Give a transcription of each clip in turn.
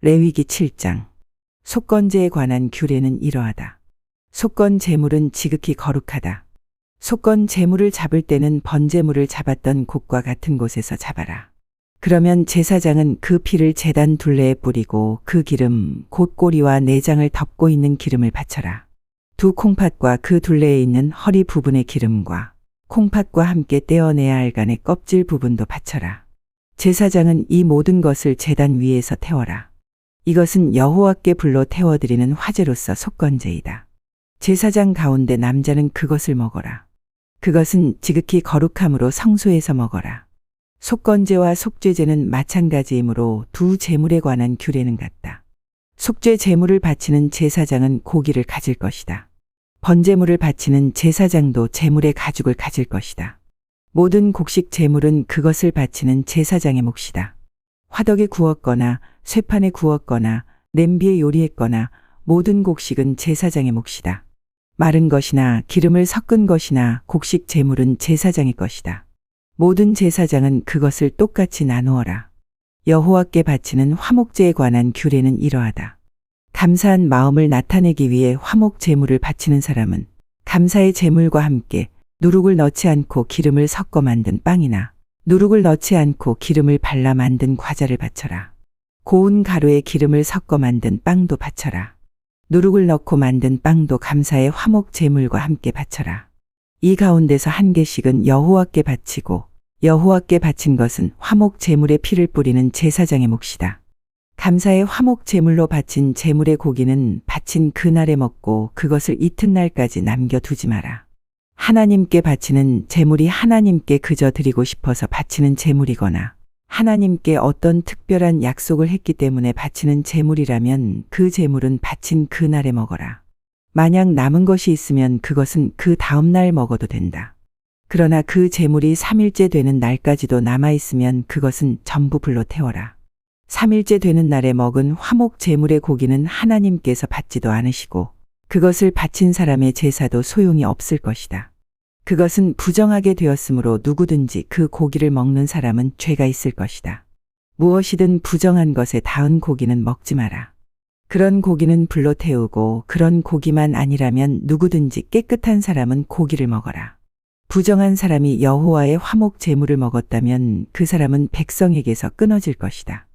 레위기 7장. 속건제에 관한 규례는 이러하다. 속건 제물은 지극히 거룩하다. 속건 제물을 잡을 때는 번제물을 잡았던 곳과 같은 곳에서 잡아라. 그러면 제사장은 그 피를 제단 둘레에 뿌리고 그 기름 곧 꼬리와 내장을 덮고 있는 기름을 바쳐라. 두 콩팥과 그 둘레에 있는 허리 부분의 기름과 콩팥과 함께 떼어내야 할 간의 껍질 부분도 바쳐라. 제사장은 이 모든 것을 제단 위에서 태워라. 이것은 여호와께 불로 태워드리는 화제로서 속건제이다. 제사장 가운데 남자는 그것을 먹어라. 그것은 지극히 거룩함으로 성소에서 먹어라. 속건제와 속죄제는 마찬가지이므로 두 제물에 관한 규례는 같다. 속죄 제물을 바치는 제사장은 고기를 가질 것이다. 번제물을 바치는 제사장도 제물의 가죽을 가질 것이다. 모든 곡식 제물은 그것을 바치는 제사장의 몫이다. 화덕에 구웠거나 쇠판에 구웠거나 냄비에 요리했거나 모든 곡식은 제사장의 몫이다. 마른 것이나 기름을 섞은 것이나 곡식 제물은 제사장의 것이다. 모든 제사장은 그것을 똑같이 나누어라. 여호와께 바치는 화목제에 관한 규례는 이러하다. 감사한 마음을 나타내기 위해 화목 제물을 바치는 사람은 감사의 제물과 함께 누룩을 넣지 않고 기름을 섞어 만든 빵이나 누룩을 넣지 않고 기름을 발라 만든 과자를 바쳐라. 고운 가루에 기름을 섞어 만든 빵도 바쳐라. 누룩을 넣고 만든 빵도 감사의 화목 제물과 함께 바쳐라. 이 가운데서 한 개씩은 여호와께 바치고 여호와께 바친 것은 화목 제물에 피를 뿌리는 제사장의 몫이다. 감사의 화목 제물로 바친 제물의 고기는 바친 그날에 먹고 그것을 이튿날까지 남겨두지 마라. 하나님께 바치는 제물이 하나님께 그저 드리고 싶어서 바치는 제물이거나 하나님께 어떤 특별한 약속을 했기 때문에 바치는 제물이라면 그 제물은 바친 그날에 먹어라. 만약 남은 것이 있으면 그것은 그 다음 날 먹어도 된다. 그러나 그 제물이 3일째 되는 날까지도 남아있으면 그것은 전부 불로 태워라. 3일째 되는 날에 먹은 화목 제물의 고기는 하나님께서 받지도 않으시고 그것을 바친 사람의 제사도 소용이 없을 것이다. 그것은 부정하게 되었으므로 누구든지 그 고기를 먹는 사람은 죄가 있을 것이다. 무엇이든 부정한 것에 닿은 고기는 먹지 마라. 그런 고기는 불로 태우고 그런 고기만 아니라면 누구든지 깨끗한 사람은 고기를 먹어라. 부정한 사람이 여호와의 화목 제물을 먹었다면 그 사람은 백성에게서 끊어질 것이다.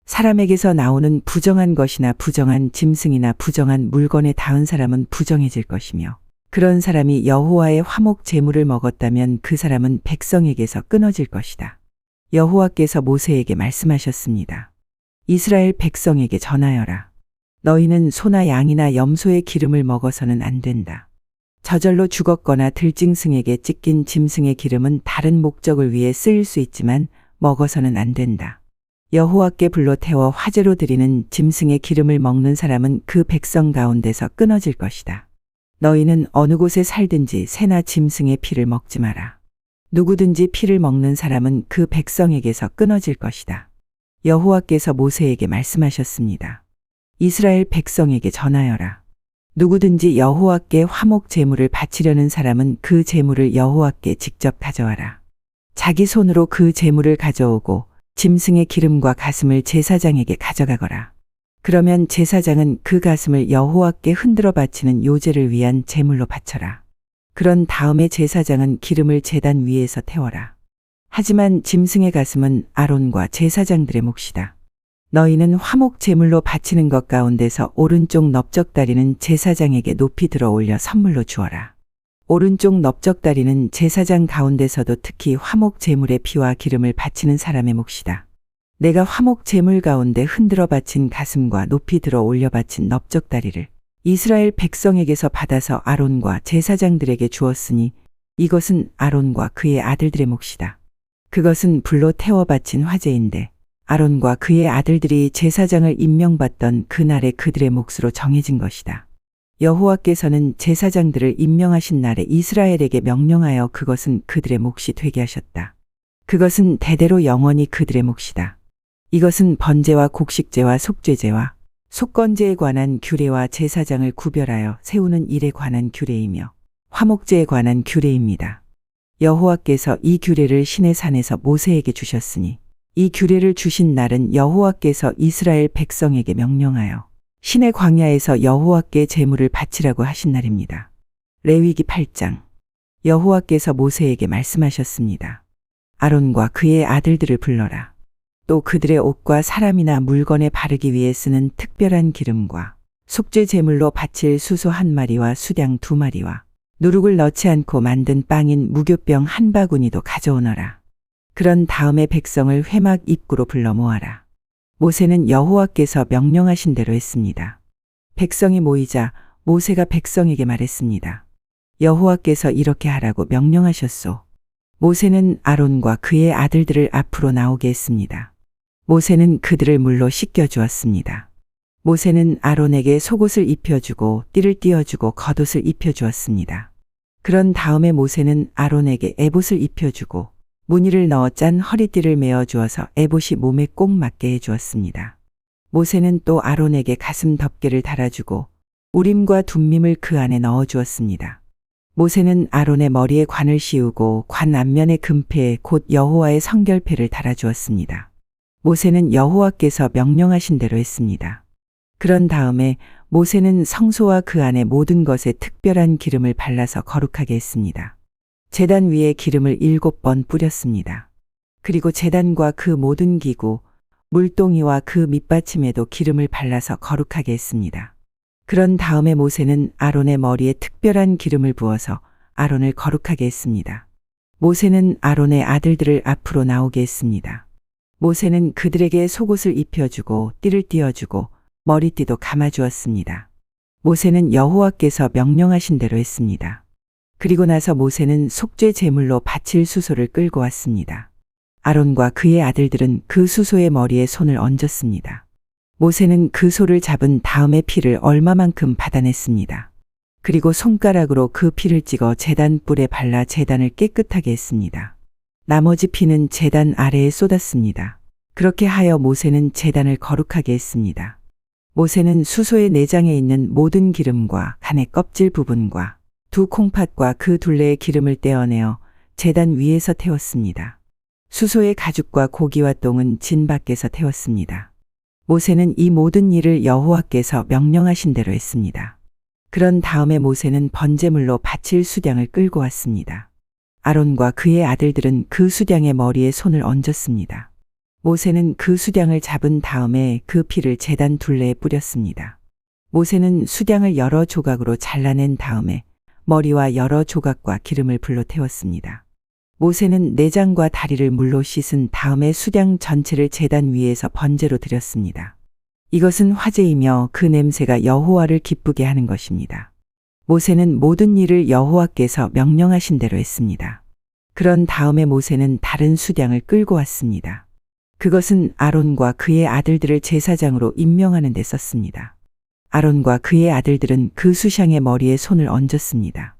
사람에게서 나오는 부정한 것이나 부정한 짐승이나 부정한 물건에 닿은 사람은 부정해질 것이며 그런 사람이 여호와의 화목 제물을 먹었다면 그 사람은 백성에게서 끊어질 것이다. 여호와께서 모세에게 말씀하셨습니다. 이스라엘 백성에게 전하여라. 너희는 소나 양이나 염소의 기름을 먹어서는 안 된다. 저절로 죽었거나 들짐승에게 찢긴 짐승의 기름은 다른 목적을 위해 쓰일 수 있지만 먹어서는 안 된다. 여호와께 불로 태워 화제로 드리는 짐승의 기름을 먹는 사람은 그 백성 가운데서 끊어질 것이다. 너희는 어느 곳에 살든지 새나 짐승의 피를 먹지 마라. 누구든지 피를 먹는 사람은 그 백성에게서 끊어질 것이다. 여호와께서 모세에게 말씀하셨습니다. 이스라엘 백성에게 전하여라. 누구든지 여호와께 화목 제물을 바치려는 사람은 그 제물을 여호와께 직접 가져와라. 자기 손으로 그 제물을 가져오고 짐승의 기름과 가슴을 제사장에게 가져가거라. 그러면 제사장은 그 가슴을 여호와께 흔들어 바치는 요제를 위한 제물로 바쳐라. 그런 다음에 제사장은 기름을 제단 위에서 태워라. 하지만 짐승의 가슴은 아론과 제사장들의 몫이다. 너희는 화목 제물로 바치는 것 가운데서 오른쪽 넓적다리는 제사장에게 높이 들어 올려 선물로 주어라. 오른쪽 넓적다리는 제사장 가운데서도 특히 화목 제물의 피와 기름을 바치는 사람의 몫이다. 내가 화목 제물 가운데 흔들어 바친 가슴과 높이 들어 올려 바친 넓적다리를 이스라엘 백성에게서 받아서 아론과 제사장들에게 주었으니 이것은 아론과 그의 아들들의 몫이다. 그것은 불로 태워 바친 화제인데 아론과 그의 아들들이 제사장을 임명받던 그날에 그들의 몫으로 정해진 것이다. 여호와께서는 제사장들을 임명하신 날에 이스라엘에게 명령하여 그것은 그들의 몫이 되게 하셨다. 그것은 대대로 영원히 그들의 몫이다. 이것은 번제와 곡식제와 속죄제와 속건제에 관한 규례와 제사장을 구별하여 세우는 일에 관한 규례이며 화목제에 관한 규례입니다. 여호와께서 이 규례를 시내산에서 모세에게 주셨으니 이 규례를 주신 날은 여호와께서 이스라엘 백성에게 명령하여 신의 광야에서 여호와께 제물을 바치라고 하신 날입니다. 레위기 8장. 여호와께서 모세에게 말씀하셨습니다. 아론과 그의 아들들을 불러라. 또 그들의 옷과 사람이나 물건에 바르기 위해 쓰는 특별한 기름과 속죄 제물로 바칠 수소 1마리와 수량 2마리와 누룩을 넣지 않고 만든 빵인 무교병 1바구니도 가져오너라. 그런 다음에 백성을 회막 입구로 불러 모아라. 모세는 여호와께서 명령하신 대로 했습니다. 백성이 모이자 모세가 백성에게 말했습니다. 여호와께서 이렇게 하라고 명령하셨소. 모세는 아론과 그의 아들들을 앞으로 나오게 했습니다. 모세는 그들을 물로 씻겨 주었습니다. 모세는 아론에게 속옷을 입혀주고 띠를 띄워주고 겉옷을 입혀주었습니다. 그런 다음에 모세는 아론에게 에봇을 입혀주고 무늬를 넣어 짠 허리띠를 메어 주어서 에봇이 몸에 꼭 맞게 해주었습니다. 모세는 또 아론에게 가슴 덮개를 달아주고 우림과 둠밈을 그 안에 넣어 주었습니다. 모세는 아론의 머리에 관을 씌우고 관 앞면에 금패 곧 여호와의 성결패를 달아주었습니다. 모세는 여호와께서 명령하신 대로 했습니다. 그런 다음에 모세는 성소와 그 안의 모든 것에 특별한 기름을 발라서 거룩하게 했습니다. 제단 위에 기름을 7번 뿌렸습니다. 그리고 제단과 그 모든 기구, 물동이와 그 밑받침에도 기름을 발라서 거룩하게 했습니다. 그런 다음에 모세는 아론의 머리에 특별한 기름을 부어서 아론을 거룩하게 했습니다. 모세는 아론의 아들들을 앞으로 나오게 했습니다. 모세는 그들에게 속옷을 입혀주고 띠를 띄워주고 머리띠도 감아주었습니다. 모세는 여호와께서 명령하신 대로 했습니다. 그리고 나서 모세는 속죄 제물로 바칠 수소를 끌고 왔습니다. 아론과 그의 아들들은 그 수소의 머리에 손을 얹었습니다. 모세는 그 소를 잡은 다음에 피를 얼마만큼 받아냈습니다. 그리고 손가락으로 그 피를 찍어 제단 뿔에 발라 제단을 깨끗하게 했습니다. 나머지 피는 제단 아래에 쏟았습니다. 그렇게 하여 모세는 제단을 거룩하게 했습니다. 모세는 수소의 내장에 있는 모든 기름과 간의 껍질 부분과 두 콩팥과 그 둘레의 기름을 떼어내어 제단 위에서 태웠습니다. 수소의 가죽과 고기와 똥은 진 밖에서 태웠습니다. 모세는 이 모든 일을 여호와께서 명령하신 대로 했습니다. 그런 다음에 모세는 번제물로 바칠 수량을 끌고 왔습니다. 아론과 그의 아들들은 그 수량의 머리에 손을 얹었습니다. 모세는 그 수량을 잡은 다음에 그 피를 제단 둘레에 뿌렸습니다. 모세는 수량을 여러 조각으로 잘라낸 다음에 머리와 여러 조각과 기름을 불로 태웠습니다. 모세는 내장과 다리를 물로 씻은 다음에 수량 전체를 제단 위에서 번제로 드렸습니다. 이것은 화제이며 그 냄새가 여호와를 기쁘게 하는 것입니다. 모세는 모든 일을 여호와께서 명령하신 대로 했습니다. 그런 다음에 모세는 다른 수량을 끌고 왔습니다. 그것은 아론과 그의 아들들을 제사장으로 임명하는 데 썼습니다. 아론과 그의 아들들은 그 수샹의 머리에 손을 얹었습니다.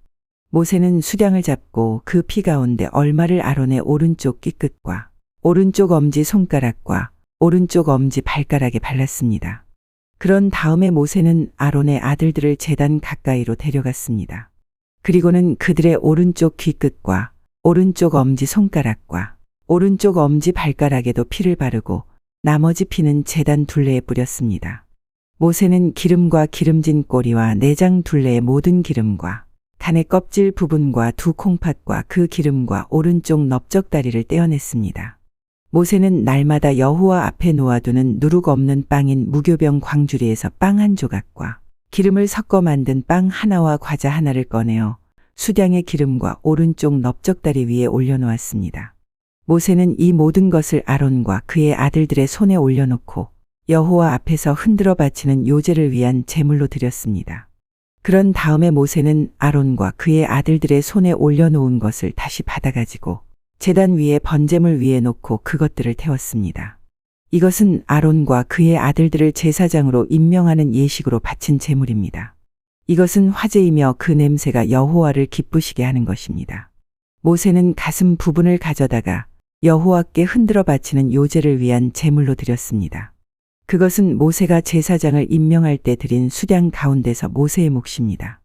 모세는 수량을 잡고 그 피 가운데 얼마를 아론의 오른쪽 귀끝과 오른쪽 엄지 손가락과 오른쪽 엄지 발가락에 발랐습니다. 그런 다음에 모세는 아론의 아들들을 제단 가까이로 데려갔습니다. 그리고는 그들의 오른쪽 귀끝과 오른쪽 엄지 손가락과 오른쪽 엄지 발가락에도 피를 바르고 나머지 피는 제단 둘레에 뿌렸습니다. 모세는 기름과 기름진 꼬리와 내장 둘레의 모든 기름과 간의 껍질 부분과 두 콩팥과 그 기름과 오른쪽 넓적다리를 떼어냈습니다. 모세는 날마다 여호와 앞에 놓아두는 누룩 없는 빵인 무교병 광주리에서 빵 한 조각과 기름을 섞어 만든 빵 하나와 과자 하나를 꺼내어 수량의 기름과 오른쪽 넓적다리 위에 올려놓았습니다. 모세는 이 모든 것을 아론과 그의 아들들의 손에 올려놓고 여호와 앞에서 흔들어 바치는 요제를 위한 제물로 드렸습니다. 그런 다음에 모세는 아론과 그의 아들들의 손에 올려놓은 것을 다시 받아가지고 제단 위에 번제물 위에 놓고 그것들을 태웠습니다. 이것은 아론과 그의 아들들을 제사장으로 임명하는 예식으로 바친 제물입니다. 이것은 화제이며 그 냄새가 여호와를 기쁘시게 하는 것입니다. 모세는 가슴 부분을 가져다가 여호와께 흔들어 바치는 요제를 위한 제물로 드렸습니다. 그것은 모세가 제사장을 임명할 때 드린 수량 가운데서 모세의 몫입니다.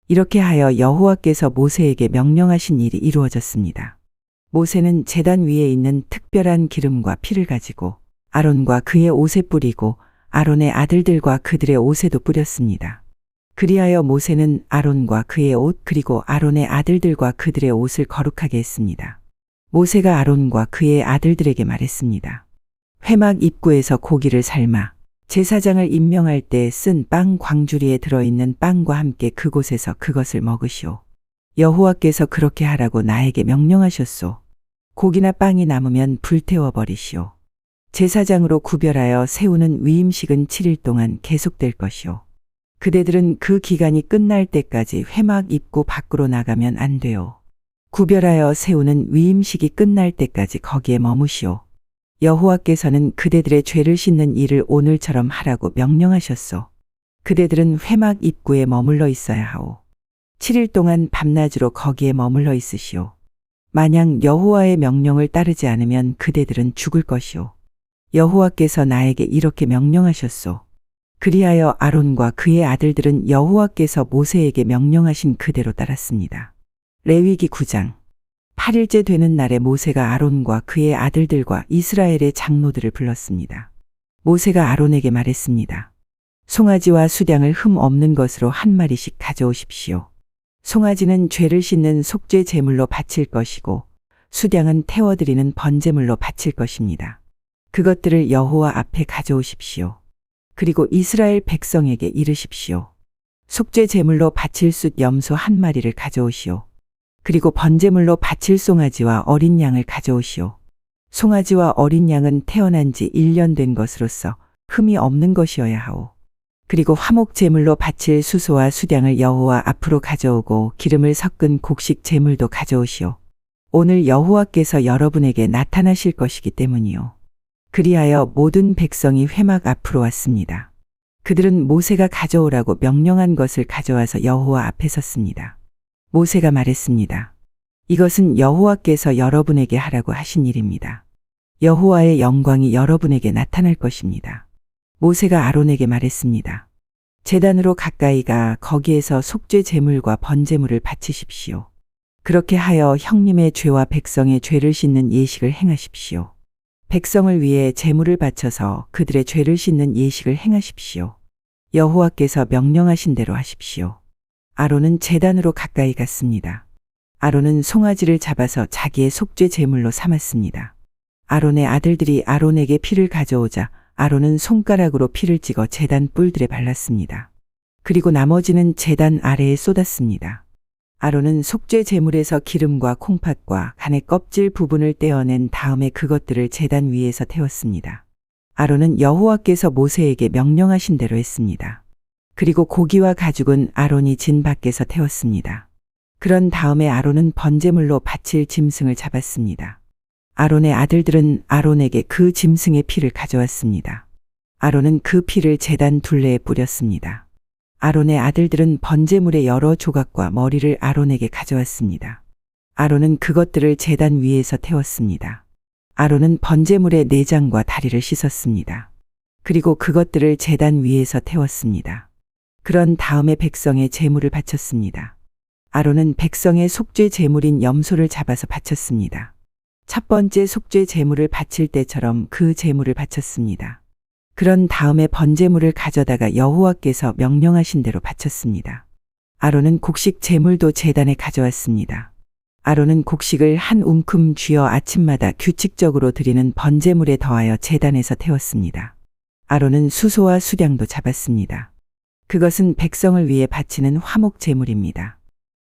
이렇게 하여 여호와께서 모세에게 명령하신 일이 이루어졌습니다. 모세는 제단 위에 있는 특별한 기름과 피를 가지고 아론과 그의 옷에 뿌리고 아론의 아들들과 그들의 옷에도 뿌렸습니다. 그리하여 모세는 아론과 그의 옷 그리고 아론의 아들들과 그들의 옷을 거룩하게 했습니다. 모세가 아론과 그의 아들들에게 말했습니다. 회막 입구에서 고기를 삶아 제사장을 임명할 때 쓴 빵 광주리에 들어있는 빵과 함께 그곳에서 그것을 먹으시오. 여호와께서 그렇게 하라고 나에게 명령하셨소. 고기나 빵이 남으면 불태워 버리시오. 제사장으로 구별하여 세우는 위임식은 7일 동안 계속될 것이오. 그대들은 그 기간이 끝날 때까지 회막 입구 밖으로 나가면 안 돼요. 구별하여 세우는 위임식이 끝날 때까지 거기에 머무시오. 여호와께서는 그대들의 죄를 씻는 일을 오늘처럼 하라고 명령하셨소. 그대들은 회막 입구에 머물러 있어야 하오. 7일 동안 밤낮으로 거기에 머물러 있으시오. 만약 여호와의 명령을 따르지 않으면 그대들은 죽을 것이오. 여호와께서 나에게 이렇게 명령하셨소. 그리하여 아론과 그의 아들들은 여호와께서 모세에게 명령하신 그대로 따랐습니다. 레위기 9장 8일째 되는 날에 모세가 아론과 그의 아들들과 이스라엘의 장로들을 불렀습니다. 모세가 아론에게 말했습니다. 송아지와 수량을 흠 없는 것으로 한 마리씩 가져오십시오. 송아지는 죄를 씻는 속죄 제물로 바칠 것이고 수량은 태워드리는 번제물로 바칠 것입니다. 그것들을 여호와 앞에 가져오십시오. 그리고 이스라엘 백성에게 이르십시오. 속죄 제물로 바칠 숫 염소 한 마리를 가져오시오. 그리고 번제물로 바칠 송아지와 어린 양을 가져오시오. 송아지와 어린 양은 태어난 지 1년 된 것으로서 흠이 없는 것이어야 하오. 그리고 화목 제물로 바칠 수소와 수량을 여호와 앞으로 가져오고 기름을 섞은 곡식 제물도 가져오시오. 오늘 여호와께서 여러분에게 나타나실 것이기 때문이요. 그리하여 모든 백성이 회막 앞으로 왔습니다. 그들은 모세가 가져오라고 명령한 것을 가져와서 여호와 앞에 섰습니다. 모세가 말했습니다. 이것은 여호와께서 여러분에게 하라고 하신 일입니다. 여호와의 영광이 여러분에게 나타날 것입니다. 모세가 아론에게 말했습니다. 제단으로 가까이 가 거기에서 속죄 제물과 번제물을 바치십시오. 그렇게 하여 형님의 죄와 백성의 죄를 씻는 예식을 행하십시오. 백성을 위해 제물을 바쳐서 그들의 죄를 씻는 예식을 행하십시오. 여호와께서 명령하신 대로 하십시오. 아론은 제단으로 가까이 갔습니다. 아론은 송아지를 잡아서 자기의 속죄 제물로 삼았습니다. 아론의 아들들이 아론에게 피를 가져오자 아론은 손가락으로 피를 찍어 제단 뿔들에 발랐습니다. 그리고 나머지는 제단 아래에 쏟았습니다. 아론은 속죄 제물에서 기름과 콩팥과 간의 껍질 부분을 떼어낸 다음에 그것들을 제단 위에서 태웠습니다. 아론은 여호와께서 모세에게 명령하신 대로 했습니다. 그리고 고기와 가죽은 아론이 진 밖에서 태웠습니다. 그런 다음에 아론은 번제물로 바칠 짐승을 잡았습니다. 아론의 아들들은 아론에게 그 짐승의 피를 가져왔습니다. 아론은 그 피를 제단 둘레에 뿌렸습니다. 아론의 아들들은 번제물의 여러 조각과 머리를 아론에게 가져왔습니다. 아론은 그것들을 제단 위에서 태웠습니다. 아론은 번제물의 내장과 다리를 씻었습니다. 그리고 그것들을 제단 위에서 태웠습니다. 그런 다음에 백성의 제물을 바쳤습니다. 아론은 백성의 속죄 제물인 염소를 잡아서 바쳤습니다. 첫 번째 속죄 제물을 바칠 때처럼 그 제물을 바쳤습니다. 그런 다음에 번제물을 가져다가 여호와께서 명령하신 대로 바쳤습니다. 아론은 곡식 제물도 제단에 가져왔습니다. 아론은 곡식을 한 움큼 쥐어 아침마다 규칙적으로 드리는 번제물에 더하여 제단에서 태웠습니다. 아론은 수소와 수량도 잡았습니다. 그것은 백성을 위해 바치는 화목 제물입니다.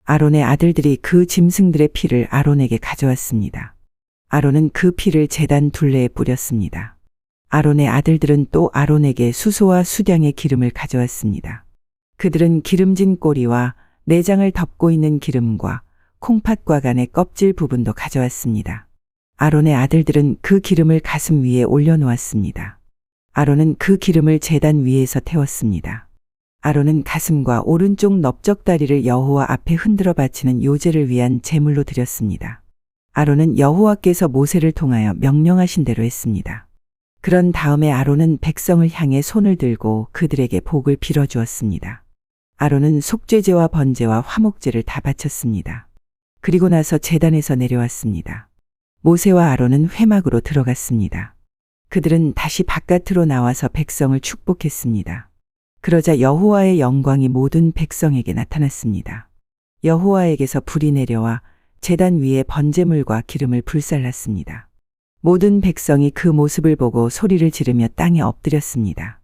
아론의 아들들이 그 짐승들의 피를 아론에게 가져왔습니다. 아론은 그 피를 제단 둘레에 뿌렸습니다. 아론의 아들들은 또 아론에게 수소와 수량의 기름을 가져왔습니다. 그들은 기름진 꼬리와 내장을 덮고 있는 기름과 콩팥과 간의 껍질 부분도 가져왔습니다. 아론의 아들들은 그 기름을 가슴 위에 올려놓았습니다. 아론은 그 기름을 제단 위에서 태웠습니다. 아론은 가슴과 오른쪽 넓적다리를 여호와 앞에 흔들어 바치는 요제를 위한 제물로 드렸습니다. 아론은 여호와께서 모세를 통하여 명령하신 대로 했습니다. 그런 다음에 아론은 백성을 향해 손을 들고 그들에게 복을 빌어주었습니다. 아론은 속죄제와 번제와 화목제를 다 바쳤습니다. 그리고 나서 제단에서 내려왔습니다. 모세와 아론은 회막으로 들어갔습니다. 그들은 다시 바깥으로 나와서 백성을 축복했습니다. 그러자 여호와의 영광이 모든 백성에게 나타났습니다. 여호와에게서 불이 내려와 제단 위에 번제물과 기름을 불살랐습니다. 모든 백성이 그 모습을 보고 소리를 지르며 땅에 엎드렸습니다.